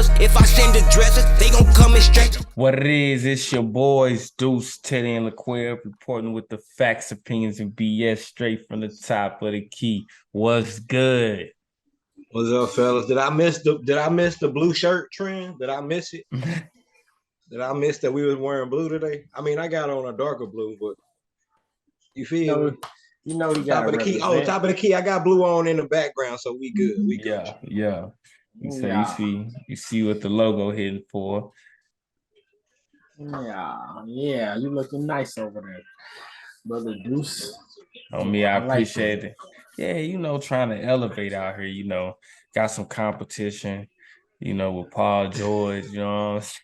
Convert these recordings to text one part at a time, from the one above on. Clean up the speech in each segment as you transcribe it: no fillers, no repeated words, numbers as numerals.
rappers. If I send the dressers, they gon' come in straight. What it is, it's your boys, Deuce, Teddy, and LaQuare, reporting with the facts, opinions, and BS straight from the top of the key. What's good? What's up, fellas? Did I miss the blue shirt trend? Did I miss it? Did I miss that we was wearing blue today? I mean, I got on a darker blue, but you feel me? You know you Top gotta of the key. represent. Oh, top of the key. I got blue on in the background, so we good. We good. Yeah. So Yeah. you see what the logo hitting for. Yeah, you looking nice over there, brother Deuce. On me, I I like appreciate it. Yeah, trying to elevate out here, got some competition, with Paul George, what I'm saying?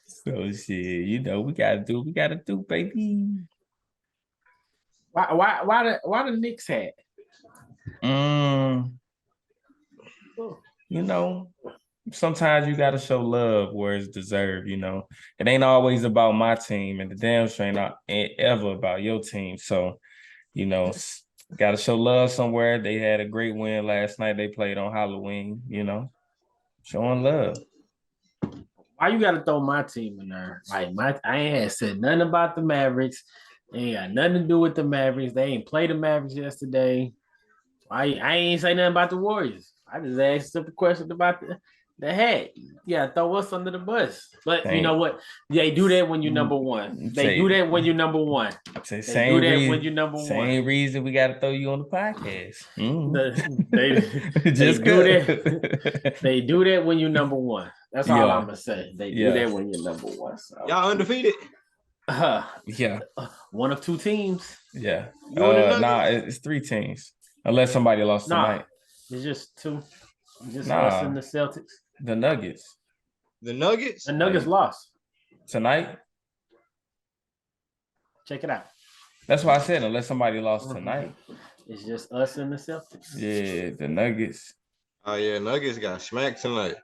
So shit, we gotta do, baby. Why the Knicks hat? Sometimes you gotta show love where it's deserved, It ain't always about my team, and the damn sure ain't ever about your team. So, gotta show love somewhere. They had a great win last night. They played on Halloween, showing love. Why you gotta throw my team in there? Like I ain't said nothing about the Mavericks. They ain't got nothing to do with the Mavericks. They ain't played the Mavericks yesterday. I ain't say nothing about the Warriors. I just asked a simple question about the hat. Yeah, throw us under the bus. But you know what? They do that when you're number one. They do that when you're number one. They do that when you're number one. Same reason we got to throw you on the podcast. They do that when you're number one. That's all I'm gonna say. They do that when you're number one. So. Y'all undefeated? Yeah. One of two teams. Yeah. It's three teams. Unless somebody lost tonight. It's just two. It's just us and the Celtics. The Nuggets. The Nuggets? The Nuggets lost. Tonight? Check it out. That's why I said unless somebody lost tonight. It's just us and the Celtics. Yeah, the Nuggets. Oh, yeah, Nuggets got smacked tonight.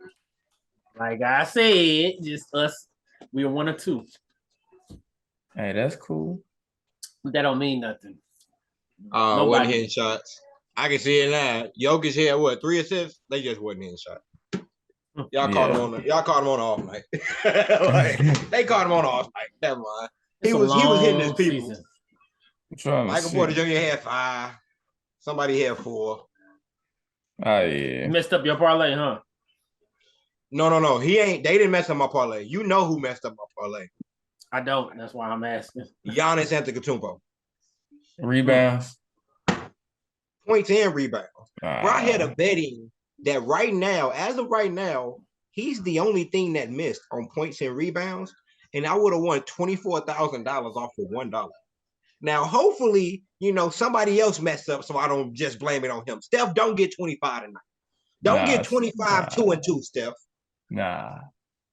Like I said, just us. We are one or two. Hey, that's cool. That don't mean nothing. Wasn't hitting shots. I can see it now. Jokic had 3 assists? They just wasn't hitting shots. Y'all caught him on the off night. They caught him on the off night. Never mind. He was hitting his people. Michael Porter Jr. had 5. Somebody had 4. Oh yeah. You messed up your parlay, huh? No. They didn't mess up my parlay. You know who messed up my parlay. I don't. That's why I'm asking. Giannis Antetokounmpo. Rebounds. Points and rebounds. Bro, I had a betting that as of right now, he's the only thing that missed on points and rebounds, and I would have won $24,000 off of $1. Now, hopefully, somebody else messed up, so I don't just blame it on him. Steph, don't get 25 tonight. Don't get 25, 2-2, Steph. Nah,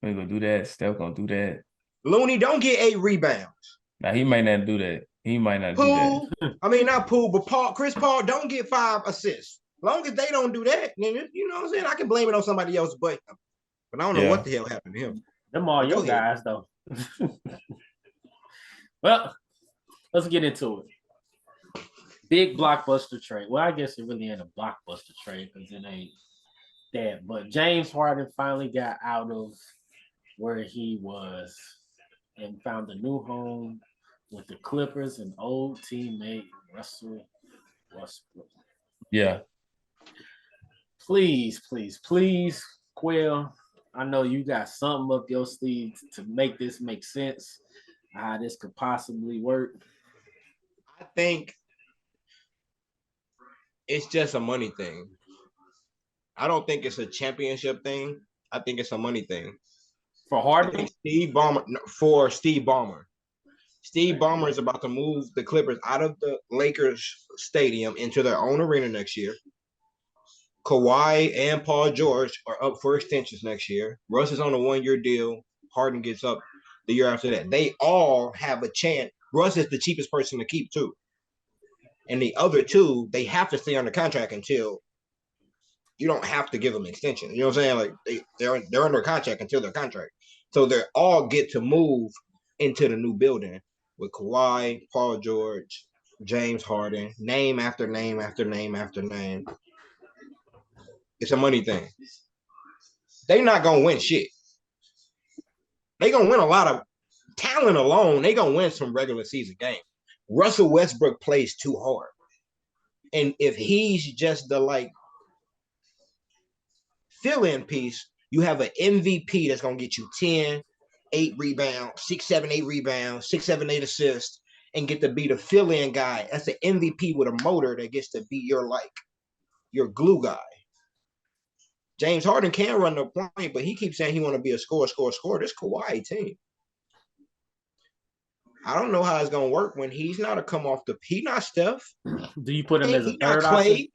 we ain't gonna do that. Steph gonna do that. Looney, don't get 8 rebounds. Nah, he might not do that. He might not do that. I mean, not Poole, but Chris Paul don't get 5 assists. As long as they don't do that, then you know what I'm saying? I can blame it on somebody else but him. But I don't know what the hell happened to him. Them all your guys, though. Well, let's get into it. Big blockbuster trade. Well, I guess it really ain't a blockbuster trade because it ain't that. But James Harden finally got out of where he was and found a new home with the Clippers and old teammate Russell Westbrook. Yeah. Please, Quill. I know you got something up your sleeve to make this make sense. How this could possibly work. I think it's just a money thing. I don't think it's a championship thing. I think it's a money thing. For Harden? Steve Ballmer. Steve Ballmer is about to move the Clippers out of the Lakers stadium into their own arena next year. Kawhi and Paul George are up for extensions next year. Russ is on a 1-year deal. Harden gets up the year after that. They all have a chance. Russ is the cheapest person to keep, too. And the other two, they have to stay under contract until you don't have to give them extension. You know what I'm saying? Like they're under contract until their contract. So they all get to move into the new building with Kawhi, Paul George, James Harden, name after name after name after name. It's a money thing. they not gonna win shit. They gonna win a lot of talent alone. They gonna win some regular season games. Russell Westbrook plays too hard, and if he's just the like fill-in piece, you have an MVP that's gonna get you 10, 8 rebounds, 6, 7, 8 rebounds, 6, 7, 8 assists, and get to be the fill-in guy. That's an MVP with a motor that gets to be your glue guy. James Harden can run the point, but he keeps saying he want to be a scorer. This Kawhi team. I don't know how it's gonna work when he's not a come off the. He not Steph. Do you put him as a He third not Clay. option?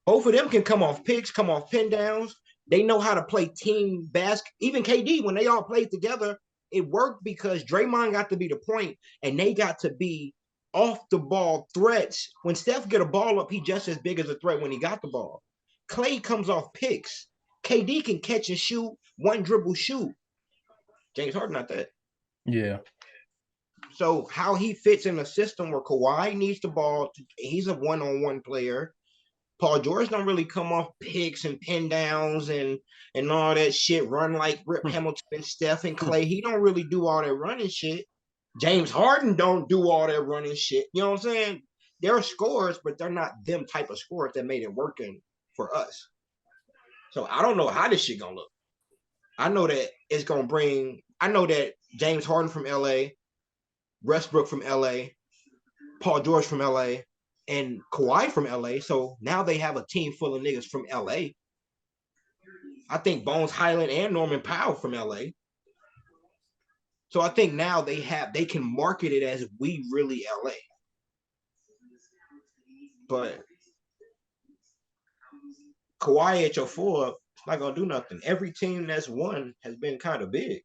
Both of them can come off picks, come off pin downs. They know how to play team basket. Even KD, when they all played together, it worked because Draymond got to be the point, and they got to be off the ball threats. When Steph get a ball up, he just as big as a threat when he got the ball. Clay comes off picks. KD can catch and shoot, one dribble shoot. James Harden not that. Yeah. So how he fits in a system where Kawhi needs the ball, he's a one-on-one player. Paul George don't really come off picks and pin downs and all that shit, run like Rip Hamilton and Steph and Clay. He don't really do all that running shit. James Harden don't do all that running shit. You know what I'm saying? They're scorers, but they're not them type of scorers that made it working for us. So I don't know how this shit gonna look. I know that it's gonna bring. I know that James Harden from LA, Westbrook from LA, Paul George from LA, and Kawhi from LA. So now they have a team full of niggas from LA. I think Bones Highland and Norman Powell from LA. So I think now they can market it as we really LA. But Kawhi at your 4, it's not gonna do nothing. Every team that's won has been kind of big.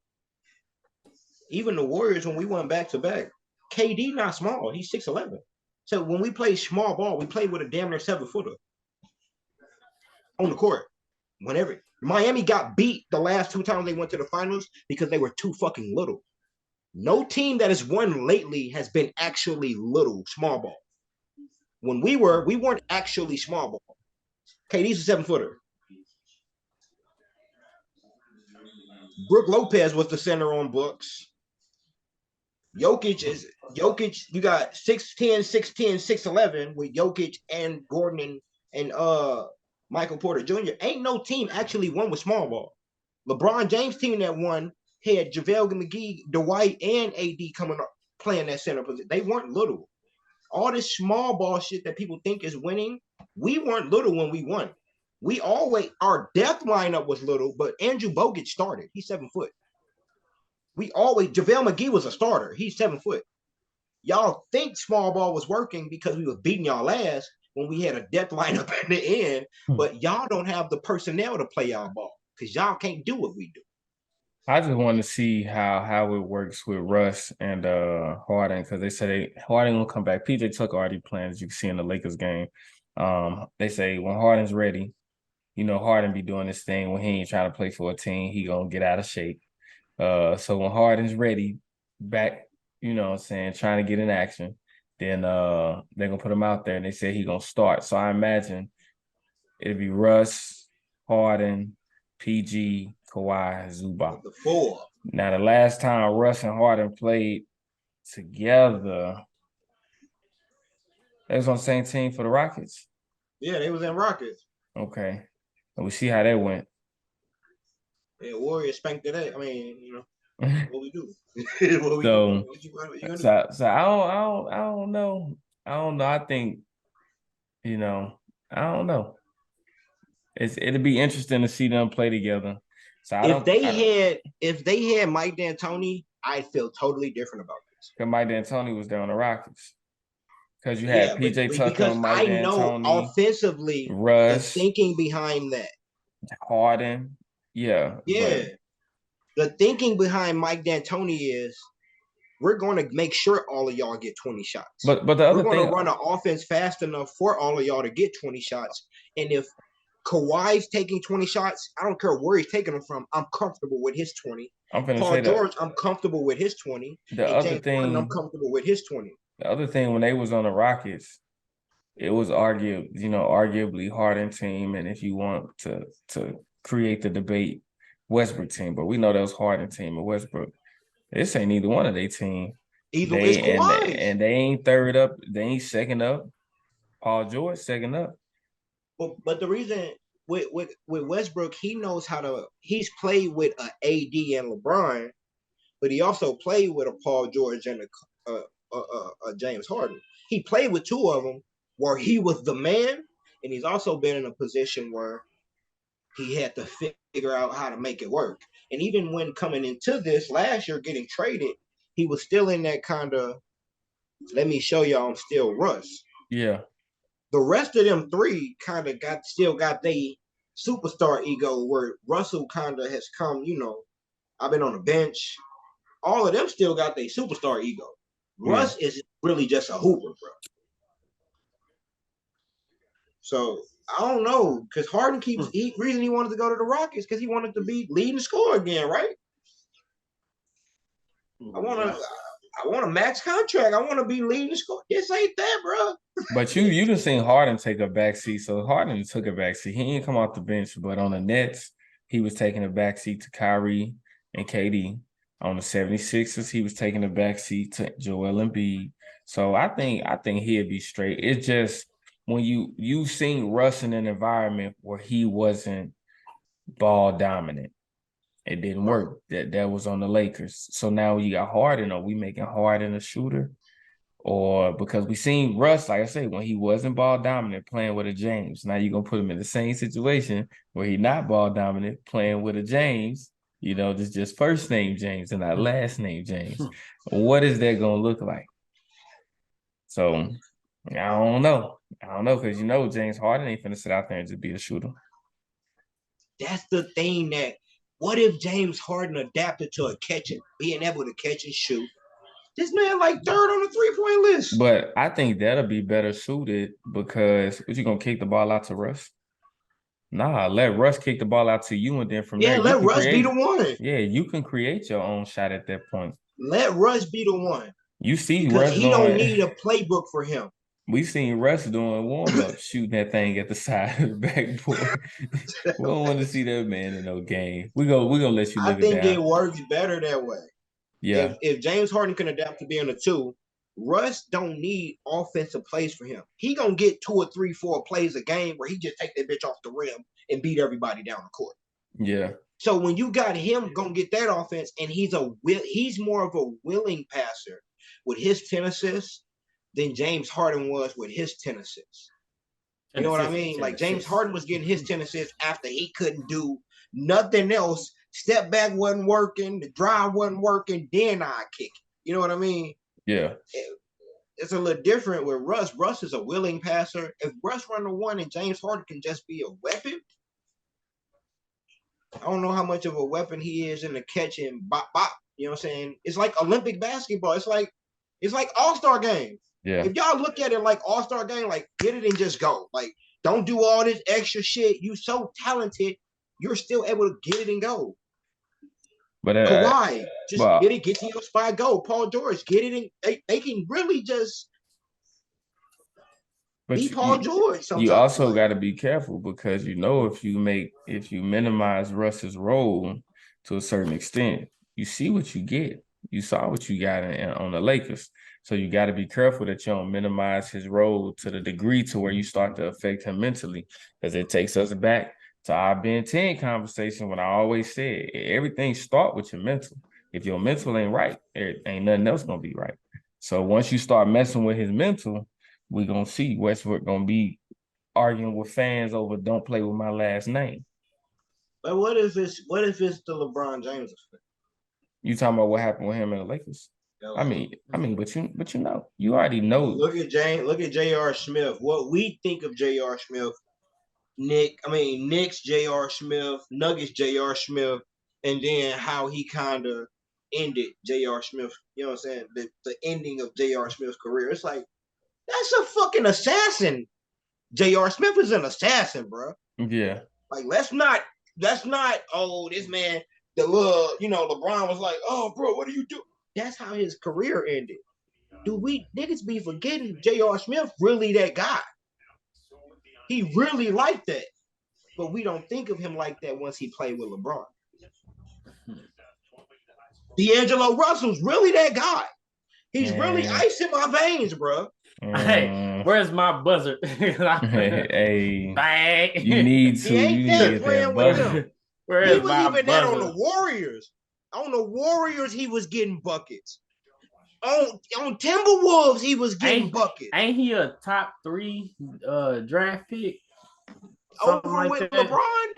Even the Warriors, when we went back to back, KD not small. He's 6'11". So when we play small ball, we play with a damn near 7-footer on the court. Whenever Miami got beat the last 2 times they went to the finals because they were too fucking little. No team that has won lately has been actually little, small ball. When we weren't actually small ball. KD's a 7-footer. Brooke Lopez was the center on Bucks. Jokic, you got 6'10", 6'10", 6'11" with Jokic and Gordon and Michael Porter Jr. Ain't no team actually won with small ball. LeBron James team that won had JaVale McGee, Dwight, and AD coming up playing that center position. They weren't little. All this small ball shit that people think is winning, we weren't little when we won. Our death lineup was little, but Andrew Bogut started. He's 7 foot. JaVale McGee was a starter. He's 7 foot. Y'all think small ball was working because we was beating y'all ass when we had a death lineup at the end, but y'all don't have the personnel to play y'all ball because y'all can't do what we do. I just want to see how it works with Russ and Harden because they say Harden will come back. PJ Tucker already playing, as you can see in the Lakers game. They say when Harden's ready, Harden be doing this thing when he ain't trying to play for a team, he gonna get out of shape. So when Harden's ready, back, what I'm saying, trying to get in action, then they're gonna put him out there and they say he gonna start. So I imagine it'll be Russ, Harden, PG, Kawhi, Zubac. The 4. Now, the last time Russ and Harden played together, they was on the same team for the Rockets? Yeah, they was in Rockets. Okay. And we see how that went. Yeah, Warriors spanked it. I mean, what we do? So I don't know. I think, I don't know. It'll be interesting to see them play together. So if they had Mike D'Antoni, I'd feel totally different about this. Because Mike D'Antoni was there on the Rockets. Because you had PJ Tucker, because Mike I know D'Antoni, offensively, Russ, the thinking behind that. Harden. Yeah. The thinking behind Mike D'Antoni is we're going to make sure all of y'all get 20 shots. But the other we're thing, going to run an offense fast enough for all of y'all to get 20 shots. And if Kawhi's taking 20 shots, I don't care where he's taking them from. I'm comfortable with his 20. Paul George, I'm comfortable with his 20. Harden, I'm comfortable with his 20. The other thing, when they was on the Rockets, it was arguably Harden team, and if you want to create the debate Westbrook team, but we know that was Harden team and Westbrook. This ain't either one of their team. Either it's Kawhi. And they ain't third up, they ain't second up. Paul George second up. But the reason with Westbrook, he knows how to. He's played with a AD and LeBron, but he also played with a Paul George and a James Harden. He played with two of them where he was the man, and he's also been in a position where he had to figure out how to make it work. And even when coming into this last year, getting traded, he was still in that kind of, let me show y'all I'm still Russ. Yeah. The rest of them three kind of still got the superstar ego where Russell kind of has come, I've been on the bench. All of them still got their superstar ego. Russ is really just a hooper, bro. So I don't know, because Harden reason he wanted to go to the Rockets because he wanted to be leading scorer again, right? I want a max contract. I want to be leading scorer. This ain't that, bro. But you just seen Harden take a backseat. So Harden took a backseat. He didn't come off the bench, but on the Nets, he was taking a backseat to Kyrie and KD. On the 76ers, he was taking a backseat to Joel Embiid. So I think he'd be straight. It's just when you seen Russ in an environment where he wasn't ball dominant, it didn't work. That was on the Lakers. So now you got Harden. Are we making Harden a shooter? Or because we seen Russ, like I said, when he wasn't ball dominant, playing with a James. Now you're gonna put him in the same situation where he's not ball dominant, playing with a James. This just first name James and not last name James. What is that gonna look like? So I don't know. Because James Harden ain't finna sit out there and just be a shooter. That's the thing that. What if James Harden adapted to being able to catch and shoot? This man like third on the 3-point list. But I think that'll be better suited because what you gonna kick the ball out to Russ? Nah, let Russ kick the ball out to you, and then from there, let Russ be the one. Yeah, you can create your own shot at that point. Let Russ be the one. You see, because Russ he don't need a playbook for him. We seen Russ doing warm-up, shooting that thing at the side of the backboard. We don't want to see that man in no game. We're gonna let you live it down. I think it works better that way. Yeah. If James Harden can adapt to being a 2, Russ don't need offensive plays for him. He gonna get 2 or 3, 4 plays a game where he just take that bitch off the rim and beat everybody down the court. Yeah. So when you got him gonna get that offense, and he's more of a willing passer with his 10 assists than James Harden was with his 10 assists. You know what I mean? Like James Harden was getting his 10 assists after he couldn't do nothing else. Step back wasn't working, the drive wasn't working, then I kick it. You know what I mean? Yeah. It's a little different with Russ. Russ is a willing passer. If Russ run the 1 and James Harden can just be a weapon, I don't know how much of a weapon he is in the catch and bop. You know what I'm saying? It's like Olympic basketball. It's like All-Star games. Yeah. If y'all look at it like All-Star game, like get it and just go. Like don't do all this extra shit. You so talented, you're still able to get it and go. But Kawhi, just get to your spot, go. Paul George, get it and they can really just be Paul George. Sometimes. You also got to be careful because if you minimize Russ's role to a certain extent, you see what you get. You saw what you got on the Lakers. So you got to be careful that you don't minimize his role to the degree to where you start to affect him mentally, because it takes us back to our Ben 10 conversation when I always said everything start with your mental. If your mental ain't right, ain't nothing else going to be right. So once you start messing with his mental, we're going to see Westbrook going to be arguing with fans over don't play with my last name. But what if it's the LeBron James effect? You talking about what happened with him and the Lakers? I mean, but you already know. Look at J.R. Smith. What we think of J.R. Smith, Knicks J.R. Smith, Nuggets J.R. Smith, and then how he kind of ended J.R. Smith. You know what I'm saying? The ending of J.R. Smith's career. It's like that's a fucking assassin. J.R. Smith is an assassin, bro. Yeah. Like that's not. Oh, this man. The little, LeBron was like, oh, bro, what do you do? That's how his career ended. Do we niggas be forgetting J.R. Smith really that guy? He really liked that. but we don't think of him like that once he played with LeBron. D'Angelo Russell's really that guy. He's really ice in my veins, bro. Hey, where's my buzzer? Hey, Bang. you need He to. ain't You need to that get playing that with buzzer. them. Where's He was my even buzzer? that on the Warriors. On the Warriors, he was getting buckets. On Timberwolves, he was getting buckets. Ain't he a top 3 draft pick? Over like with that. LeBron?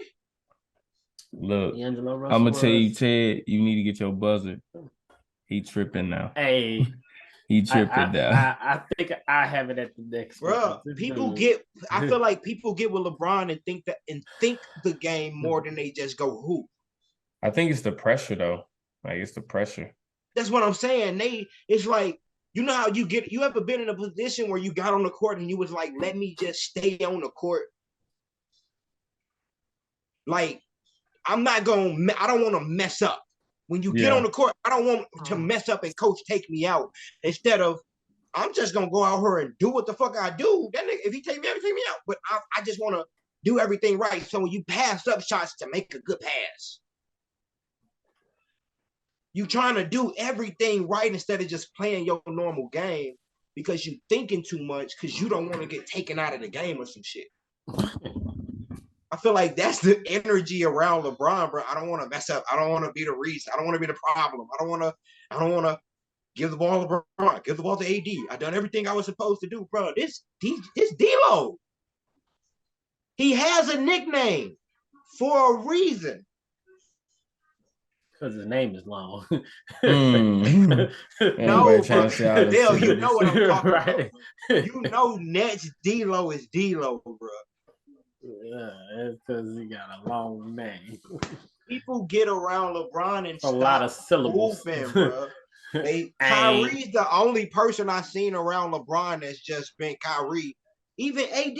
Look, I'm gonna tell you, Ted, you need to get your buzzer. He tripping now. Hey. He tripping now. I think I have it at the next. Bro, I feel like people get with LeBron and think the game more than they just go hoop. I think it's the pressure though. Like it's the pressure. That's what I'm saying. It's like, you know how you ever been in a position where you got on the court and you was like, let me just stay on the court. Like, I don't want to mess up. When you get on the court, I don't want to mess up and coach take me out. Instead of, I'm just going to go out here and do what the fuck I do. That nigga, if he take me out, he take me out. But I just want to do everything right. So when you pass up shots to make a good pass, you trying to do everything right instead of just playing your normal game because you thinking too much because you don't want to get taken out of the game or some shit. I feel like that's the energy around LeBron, bro. I don't want to mess up. I don't want to be the reason. I don't want to be the problem. I don't want to give the ball to LeBron. Give the ball to AD. I done everything I was supposed to do, bro. This D-Lo. He has a nickname for a reason. Because his name is long. No, Dale, you know what I'm talking about. You know Nets D-Lo is D-Lo, bro. Yeah, it's because he got a long name. People get around LeBron and a lot of syllables, moving, bro. Kyrie's the only person I've seen around LeBron that's just been Kyrie. Even AD.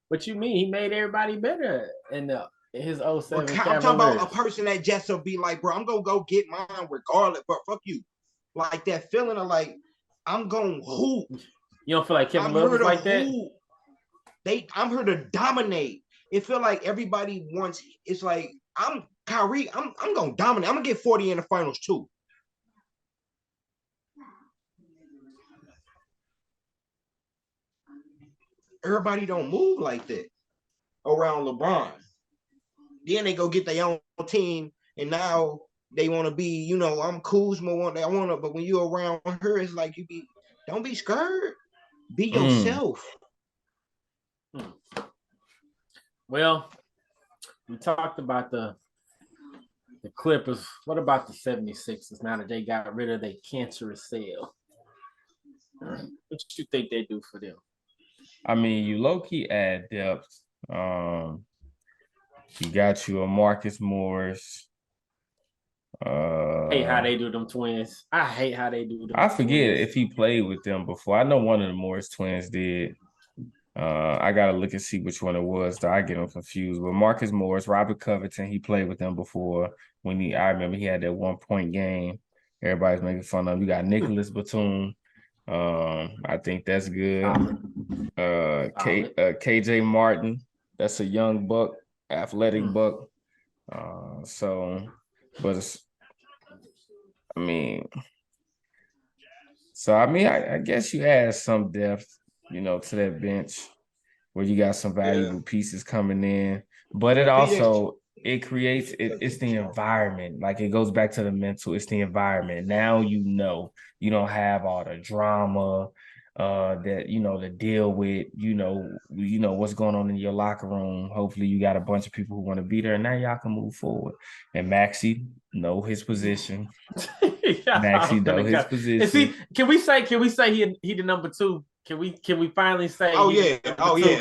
What you mean? He made everybody better in his 07 Cavaliers. I'm talking about a person that just will be like, bro, I'm gonna go get mine regardless, but fuck you. Like that feeling of like, I'm gonna hoop. You don't feel like Kevin Love was like that? I'm here to dominate. It feel like everybody wants. It's like I'm Kyrie. I'm gonna dominate. I'm gonna get 40 in the finals too. Everybody don't move like that around LeBron. Then they go get their own team, and now they want to be. I'm Kuzma. But when you're around her, it's like don't be scared. Be yourself. Well, we talked about the Clippers. What about the 76ers now that they got rid of their cancerous cell? What you think they do for them? I mean, you low-key add depth. You got you a Marcus Morris. Hate how they do them twins. I hate how they do them. I forget if he played with them before. I know one of the Morris twins did. I gotta look and see which one it was. I get them confused. But Marcus Morris, Robert Covington, he played with them before. I remember he had that 1-point game. Everybody's making fun of him. You got Nicholas Batum. I think that's good. KJ Martin, that's a young buck, athletic buck. I guess you add some depth, to that bench where you got some valuable pieces coming in, but it creates it's the environment. Like it goes back to the mental. It's the environment. Now you don't have all the drama that to deal with. What's going on in your locker room. Hopefully you got a bunch of people who want to be there. And now y'all can move forward. And Maxey know his position. Maxey know his position. Can we say he the number 2? Can we finally say?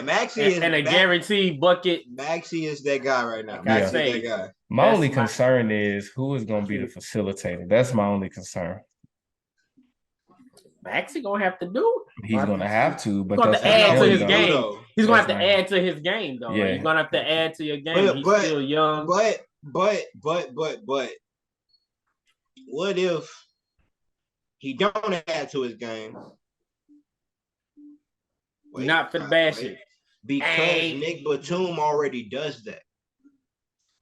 Maxey is a guaranteed bucket. Maxey is that guy right now. Maxey is that guy. My only concern is who is going to be the facilitator. That's my only concern. Maxey gonna have to do it. He's gonna have to, but he's gonna add to his game. He's gonna have to add to his game, though. Yeah. He's gonna have to add to your game. He's still young. But what if he don't add to his game? Not for the bad shit. because Nick Batum already does that.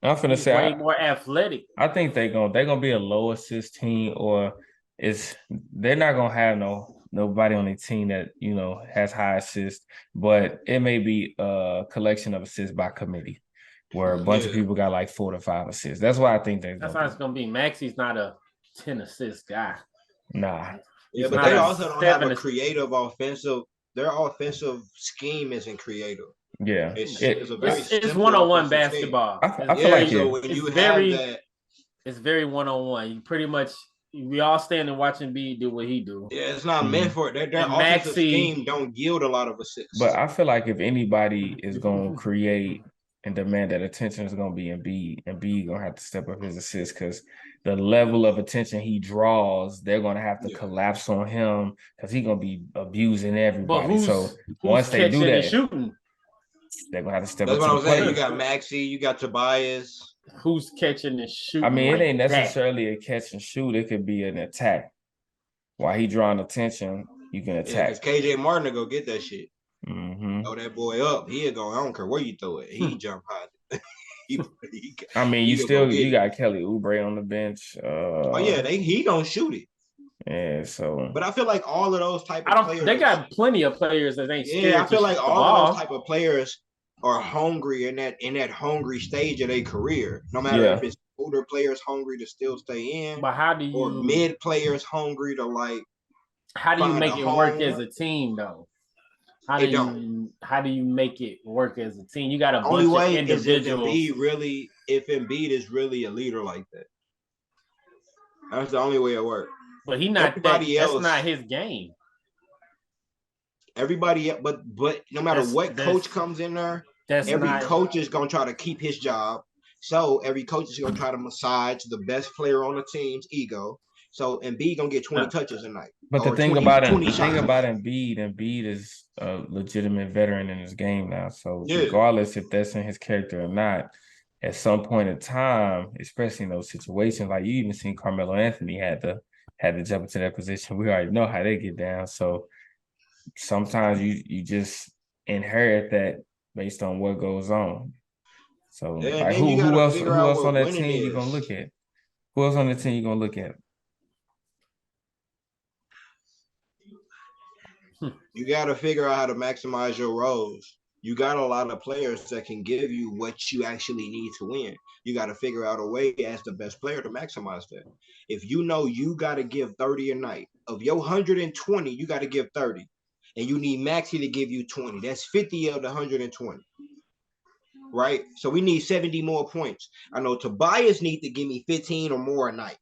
I'm finna He's say way more athletic. I think they're gonna be a low assist team, or they're not gonna have nobody on their team that has high assists, but it may be a collection of assists by committee, where a bunch of people got like 4 to 5 assists. That's why I think that's how it's gonna be. Maxey's not a 10 assist guy. Nah. Yeah, but they also don't have a creative offensive. Their offensive scheme isn't creative. Yeah, it's one-on-one basketball. I feel like so when you have that, it's very one-on-one. You pretty much we all stand and watch Embiid do what he do. Yeah, it's not meant for it. Their offensive scheme don't yield a lot of assists. But I feel like if anybody is going to create and demand that attention, is going to be Embiid. Embiid going to have to step up his assists because the level of attention he draws, they're going to have to collapse on him because he's going to be abusing everybody. So once they do that, shooting, they're going to have to step up. That's what I'm saying. You got Maxey, you got Tobias. Who's catching and shooting? I mean, it ain't necessarily a catch and shoot. It could be an attack. While he drawing attention, you can attack. Because KJ Martin will go get that shit. Mm-hmm. Throw that boy up. He'll go. I don't care where you throw it. He jump high. you got Kelly Oubre on the bench. He don't shoot it. Yeah, so. But I feel like all of those type of players. They got plenty of players that ain't scared. Yeah, I feel like all of those type of players are hungry in that hungry stage of their career. No matter if it's older players hungry to still stay in, but how do you or mid players hungry to like? How do you make it work as a team though? How do you make it work as a team? You got a bunch of individuals. If Embiid is really a leader like that, that's the only way it works. But that's not his game. Everybody, but no matter what coach comes in there, coach is gonna try to keep his job. So every coach is gonna try to massage the best player on the team's ego. So Embiid gonna get 20 touches a night. But the thing about Embiid is a legitimate veteran in his game now. So regardless if that's in his character or not, at some point in time, especially in those situations, like you even seen Carmelo Anthony had to jump into that position. We already know how they get down. So sometimes you just inherit that based on what goes on. So who else on that team you gonna look at? Who else on the team you gonna look at? You got to figure out how to maximize your roles. You got a lot of players that can give you what you actually need to win. You got to figure out a way as the best player to maximize that. If you know you got to give 30 a night, of your 120, you got to give 30. And you need Maxey to give you 20. That's 50 of the 120. Right? So we need 70 more points. I know Tobias needs to give me 15 or more a night.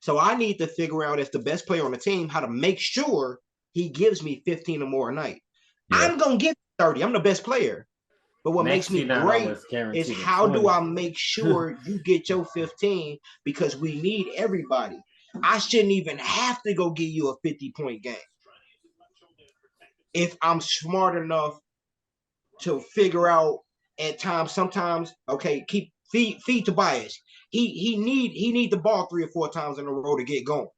So I need to figure out, as the best player on the team, how to make sure he gives me 15 or more a night. Yeah. I'm going to give 30. I'm the best player. But what makes me great is how do I make sure you get your 15, because we need everybody. I shouldn't even have to go give you a 50-point game. If I'm smart enough to figure out at times, sometimes, okay, feed Tobias. He need the ball 3 or 4 times in a row to get going.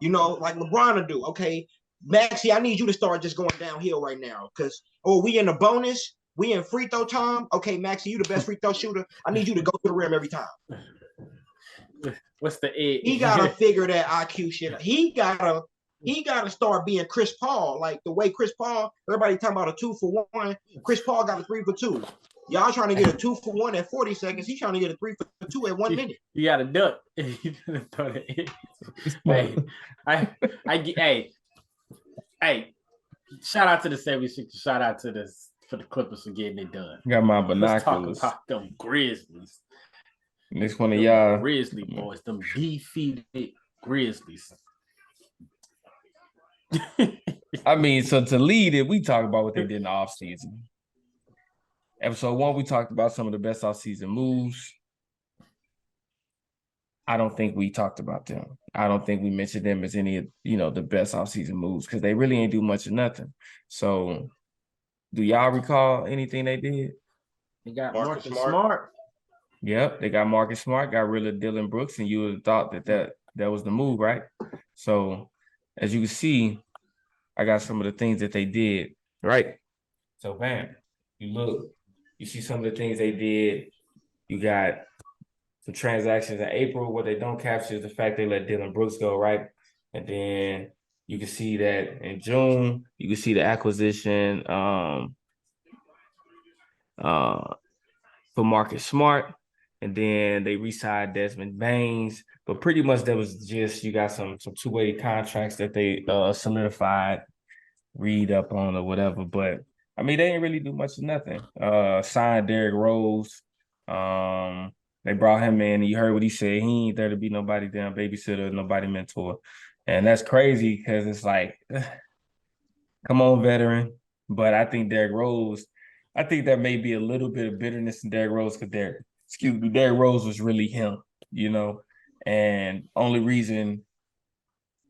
You know, like LeBron will do. Okay, Maxey, I need you to start just going downhill right now. Because, we in the bonus. We in free throw time. Okay, Maxey, you the best free throw shooter. I need you to go to the rim every time. What's the edge? He gotta figure that IQ shit out. He gotta start being Chris Paul. Like the way Chris Paul, everybody talking about a 2-for-1. Chris Paul got a 3-for-2. Y'all trying to get a 2-for-1 at 40 seconds. He's trying to get a 3-for-2 at 1 minute. You got to duck. Hey, shout out to the 76ers. Shout out to the Clippers for getting it done. Got my binoculars. Let's talk about them Grizzlies. Next one of y'all. Grizzly boys. Them defeated Grizzlies. I mean, so to lead it, we talk about what they did in the offseason. Episode 1, we talked about some of the best offseason moves. I don't think we talked about them. I don't think we mentioned them as any of, the best offseason moves, because they really ain't do much of nothing. So, do y'all recall anything they did? They got Marcus Smart. Yep, they got Marcus Smart, got rid of Dylan Brooks, and you would have thought that was the move, right? So, as you can see, I got some of the things that they did, right? So, bam. you see some of the things they did. You got some transactions in April. What they don't capture is the fact they let Dylan Brooks go, right? And then you can see that in June, you can see the acquisition for Marcus Smart. And then they re-signed Desmond Baines. But pretty much that was just you got some two-way contracts that they solidified, read up on or whatever. But I mean, they didn't really do much of nothing. Signed Derrick Rose. They brought him in, and you heard what he said. He ain't there to be nobody damn babysitter, nobody mentor. And that's crazy because it's like, come on, veteran. But I think Derrick Rose, I think there may be a little bit of bitterness in Derrick Rose because Derrick Rose was really him, you know. And only reason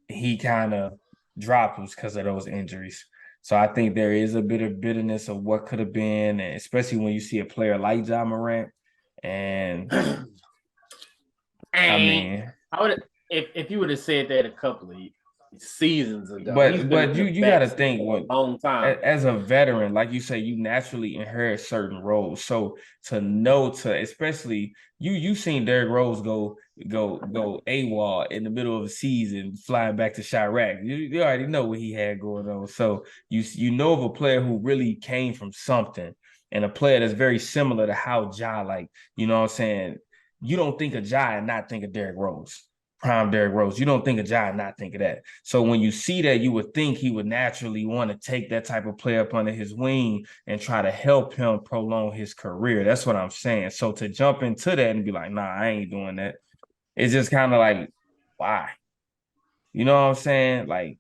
he kind of dropped was because of those injuries. So I think there is a bit of bitterness of what could have been, and especially when you see a player like Ja Morant. And I mean, I would if you would have said that a couple of seasons ago. But you got to think for a long time. As a veteran, like you say, you naturally inherit certain roles. So to know especially you seen Derrick Rose go AWOL in the middle of a season, flying back to Chirac. You already know what he had going on. So you know of a player who really came from something, and a player that's very similar to how Ja, like, you know what I'm saying? You don't think of Ja and not think of Derrick Rose. Prime Derrick Rose. You don't think of Ja and not think of that. So when you see that, you would think he would naturally want to take that type of player up under his wing and try to help him prolong his career. That's what I'm saying. So to jump into that and be like, nah, I ain't doing that. It's just kind of like, why? You know what I'm saying? Like,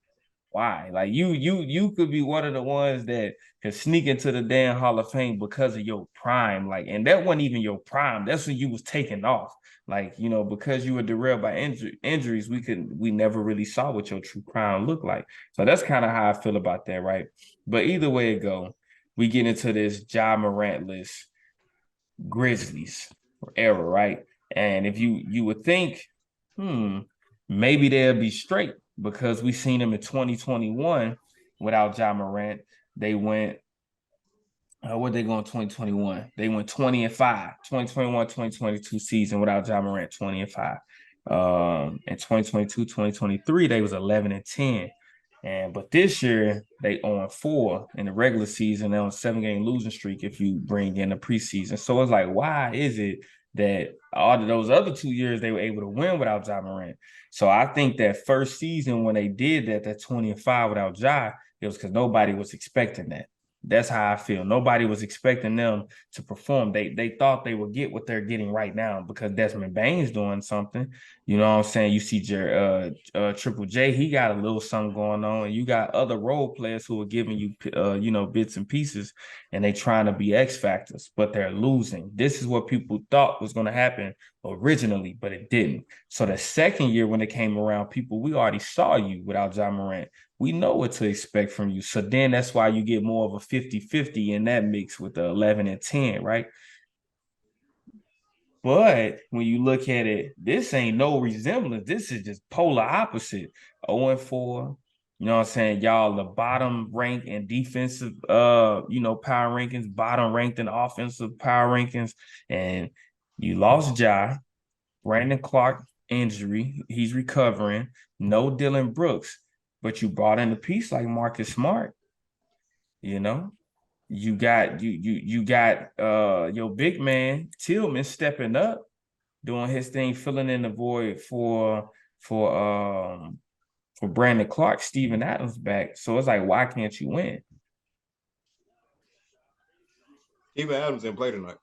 why? Like you could be one of the ones that could sneak into the damn Hall of Fame because of your prime. Like, and that wasn't even your prime. That's when you was taking off. Like, you know, because you were derailed by injuries, we never really saw what your true prime looked like. So that's kind of how I feel about that, right? But either way it go, we get into this Ja Morant list, Grizzlies era, right? And if you would think, maybe they'll be straight because we seen them in 2021 without Ja Morant. They went, where they go in 2021? They went 20-5, 2021, 2022 season without Ja Morant, 20-5. In 2022, 2023, they was 11-10. But this year they on 4 in the regular season. They're on a 7-game losing streak if you bring in the preseason. So it's like, why is it that all of those other 2 years they were able to win without Ja Morant? So I think that first season when they did that 20-5 without Ja, it was because nobody was expecting that. That's how I feel. Nobody was expecting them to perform. They thought they would get what they're getting right now because Desmond Bane's doing something. You know what I'm saying? You see Triple J, he got a little something going on, and you got other role players who are giving you bits and pieces, and they trying to be X factors, but they're losing. This is what people thought was going to happen originally, but it didn't. So the second year when it came around, we already saw you without Ja Morant. We know what to expect from you. So then that's why you get more of a 50-50 in that mix with the 11-10, right? But when you look at it, this ain't no resemblance. This is just polar opposite. 0-4. You know what I'm saying? Y'all the bottom rank in defensive power rankings, bottom ranked in offensive power rankings. And you lost Ja, Brandon Clark injury. He's recovering. No Dylan Brooks. But you brought in a piece like Marcus Smart, you know. You got your big man Tillman stepping up, doing his thing, filling in the void for Brandon Clark, Steven Adams back. So it's like, why can't you win? Steven Adams didn't play tonight.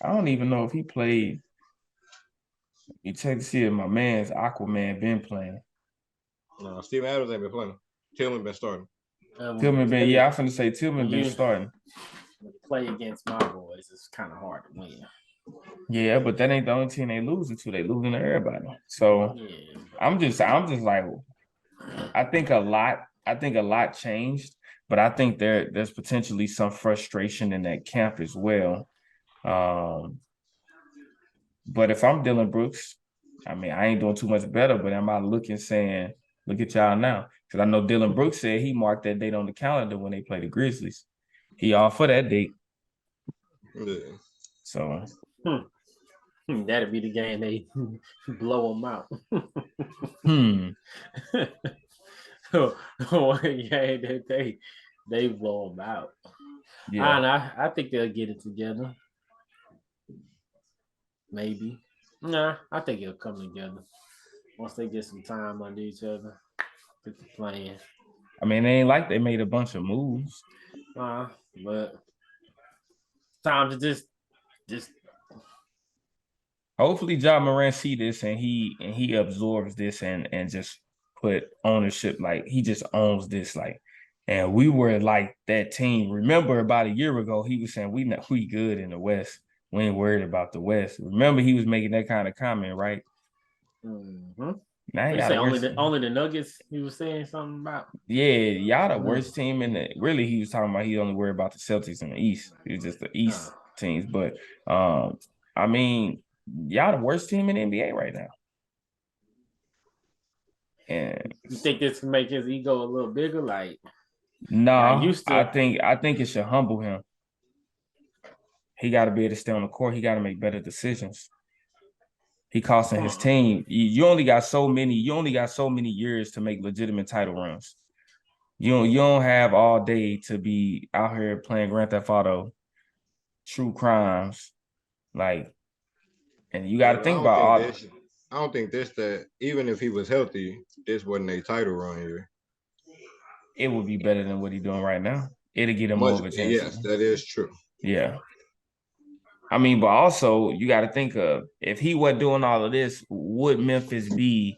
I don't even know if he played. You check to see if my man's Aquaman been playing. No, Steven Adams ain't been playing. Tillman been starting. Tillman been, I'm finna say Tillman been starting. Play against my boys, it's kind of hard to win. Yeah, but that ain't the only team they losing to. They losing to everybody. So yeah. I'm just like, I think a lot changed, but I think there's potentially some frustration in that camp as well. But if I'm Dylan Brooks, I mean, I ain't doing too much better, but am I looking saying, look at y'all now? Because I know Dylan Brooks said he marked that date on the calendar when they play the Grizzlies. He all for that date. Yeah. So That'd be the game they blow them out. One game that they blow them out. yeah. I think they'll get it together. Maybe. Nah, I think it'll come together once they get some time under each other. Get the plan. I mean, they ain't like they made a bunch of moves. But time to just Hopefully, John Moran see this and he absorbs this and just put ownership, like he just owns this, like. And we were like that team. Remember, about a year ago, he was saying we good in the West. We ain't worried about the West. Remember, he was making that kind of comment, right? mm-hmm. Now You say y'all only the Nuggets. He was saying something about. Yeah, y'all the worst team in the. Really, he was talking about he only worried about the Celtics in the East. It was just the East teams, but I mean, y'all the worst team in the NBA right now. And you think this can make his ego a little bigger? Like, no, I think it should humble him. He got to be able to stay on the court. He got to make better decisions. He costing his team. You only got so many years to make legitimate title runs. You don't have all day to be out here playing Grand Theft Auto, true crimes, like, and you got to think about all. I don't think that even if he was healthy, this wasn't a title run here. It would be better than what he's doing right now. It'll get him more of a chance. Yes, that is true. Yeah. I mean, but also you got to think of, if he wasn't doing all of this, would Memphis be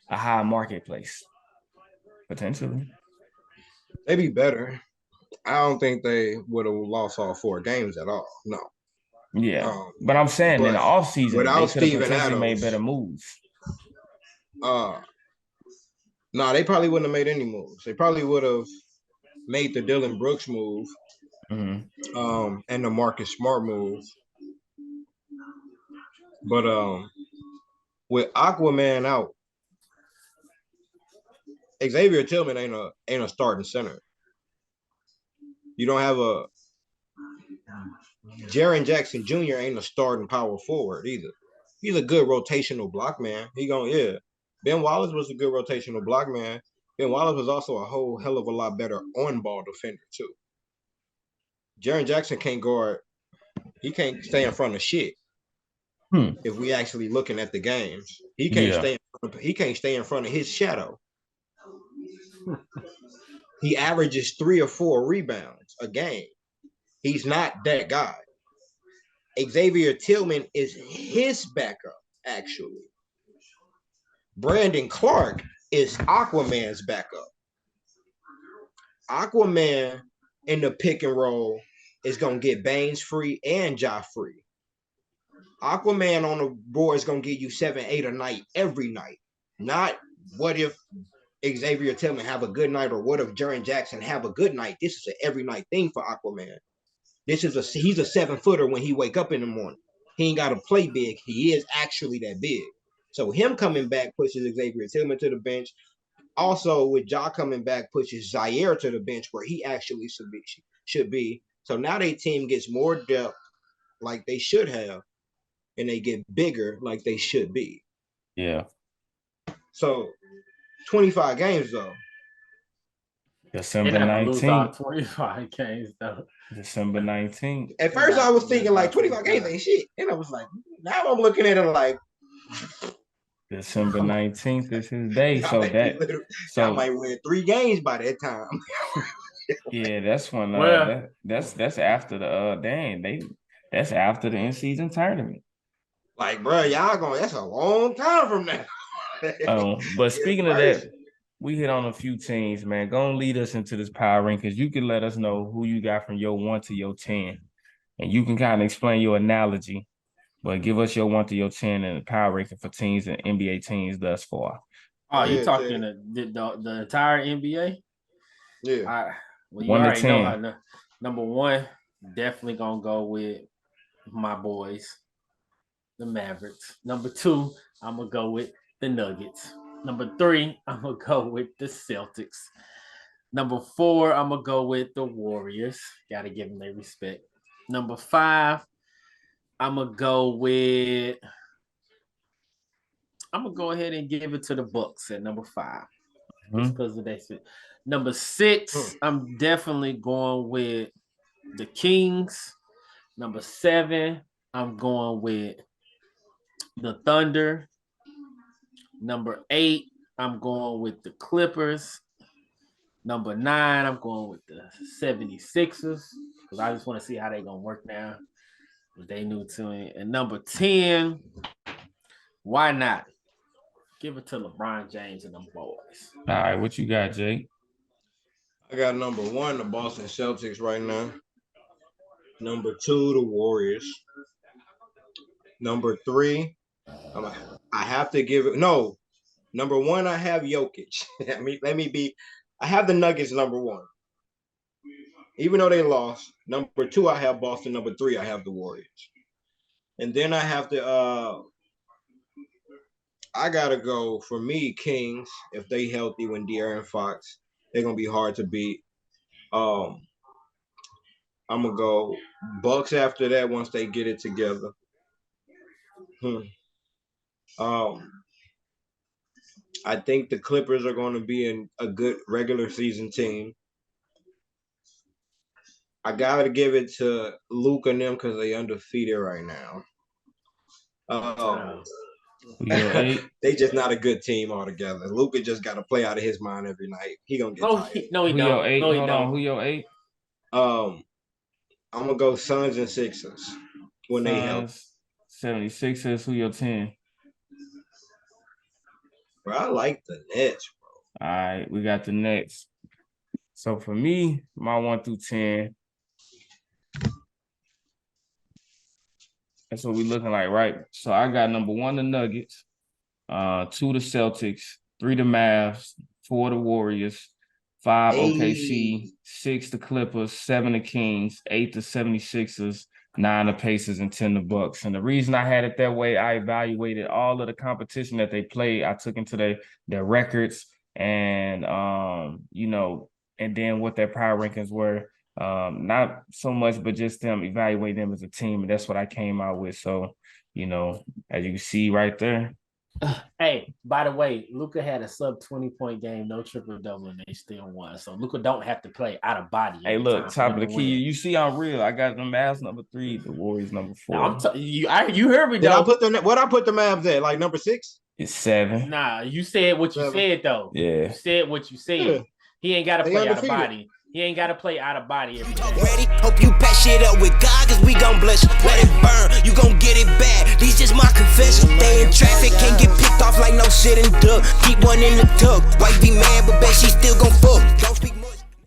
a high marketplace? Potentially. They'd be better. I don't think they would have lost all 4 games at all. No. Yeah. But I'm saying in the offseason, they could have potentially made better moves. No, they probably wouldn't have made any moves. They probably would have made the Dylan Brooks move, and the Marcus Smart move. But with Aquaman out, Xavier Tillman ain't a starting center. You don't have a Jaren Jackson Jr. ain't a starting power forward either. He's a good rotational block man. Ben Wallace was a good rotational block man. Ben Wallace was also a whole hell of a lot better on-ball defender too. Jaren Jackson can't guard. He can't stay in front of shit. If we actually looking at the games, he can't stay in front of his shadow. He averages 3 or 4 rebounds a game. He's not that guy. Xavier Tillman is his backup, actually. Brandon Clark is Aquaman's backup. Aquaman in the pick and roll is going to get Baines free and Ja free. Aquaman on the board is going to give you 7, 8 a night every night. Not what if Xavier Tillman have a good night or what if Jaren Jackson have a good night. This is an every night thing for Aquaman. He's a 7-footer when he wake up in the morning. He ain't got to play big. He is actually that big. So him coming back pushes Xavier Tillman to the bench. Also, with Ja coming back, pushes Zaire to the bench where he actually should be. So now their team gets more depth like they should have, and they get bigger like they should be. Yeah. So 25 games though. December 19th. 25 games though. December 19th. At first I was thinking like 25 games ain't shit. And I was like, now I'm looking at it like December 19th is his day. So I might win 3 games by that time. Yeah, that's when that's after the that's after the in-season tournament. Like, bro, that's a long time from now. But speaking of that, we hit on a few teams, man. Go and lead us into this power ranking. You can let us know who you got from your 1 to your 10. And you can kind of explain your analogy, but give us your 1 to your 10 and the power ranking for teams and NBA teams thus far. Oh, you talking the entire NBA? Yeah. Well, you already know how number 1, definitely gonna go with my boys, the Mavericks. Number 2, I'm gonna go with the Nuggets. Number 3, I'm gonna go with the Celtics. Number 4, I'm gonna go with the Warriors. Gotta give them their respect. Number 5, I'm gonna go ahead and give it to the Bucks at number 5. Just because of that shit. Number 6, I'm definitely going with the Kings. Number 7, I'm going with the Thunder. Number 8, I'm going with the Clippers. Number 9, I'm going with the 76ers because I just want to see how they're going to work now. They new to me. And number 10, why not? Give it to LeBron James and them boys. All right, what you got, Jake? I got number 1, the Boston Celtics right now. Number 2, the Warriors. Number 3, I have to give it. No, number 1, I have Jokic. I have the Nuggets number 1. Even though they lost. Number 2, I have Boston. Number 3, I have the Warriors. And then I have to I gotta go for me, Kings, if they healthy when De'Aaron Fox, they're gonna be hard to beat. I'm gonna go Bucks after that once they get it together. I think the Clippers are going to be a good regular season team. I gotta give it to Luke and them because they undefeated right now. They just not a good team altogether. Luka just got to play out of his mind every night. He gonna get tired. He Who your 8? I'm gonna go Suns and Sixers when they help. 76ers. Who your 10? Bro, I like the Nets, bro. All right, we got the Nets. So for me, my 1 through 10. That's what we're looking like, right? So I got number 1, the Nuggets, 2, the Celtics, 3, the Mavs, 4, the Warriors, 5, OKC, 6, the Clippers, 7, the Kings, 8, the 76ers, 9, the Pacers, and 10, the Bucks. And the reason I had it that way, I evaluated all of the competition that they played. I took into their records and, and then what their power rankings were. Not so much, but just them evaluating them as a team, and that's what I came out with. So, as you can see right there. Hey, by the way, Luka had a sub 20-point game, no triple double, and they still won. So Luka don't have to play out of body. Hey, look, top of the key. You see, I'm real. I got the Mavs number 3, the Warriors number 4. You heard me. I put the Mavs at? Like number 6? It's 7. Nah, you said what you said though. Yeah, you said what you said. Yeah. He ain't got to play out of body. He ain't got to play out of body every day. Ready? Hope you patch shit up with God, cause we gon' bless you. Let it burn, you gon' get it bad. These just my confession. They in traffic, can't get picked off like no shit and duck. Keep one in the tuck. Wife be mad, but bet she still gon' fuck. Don't speak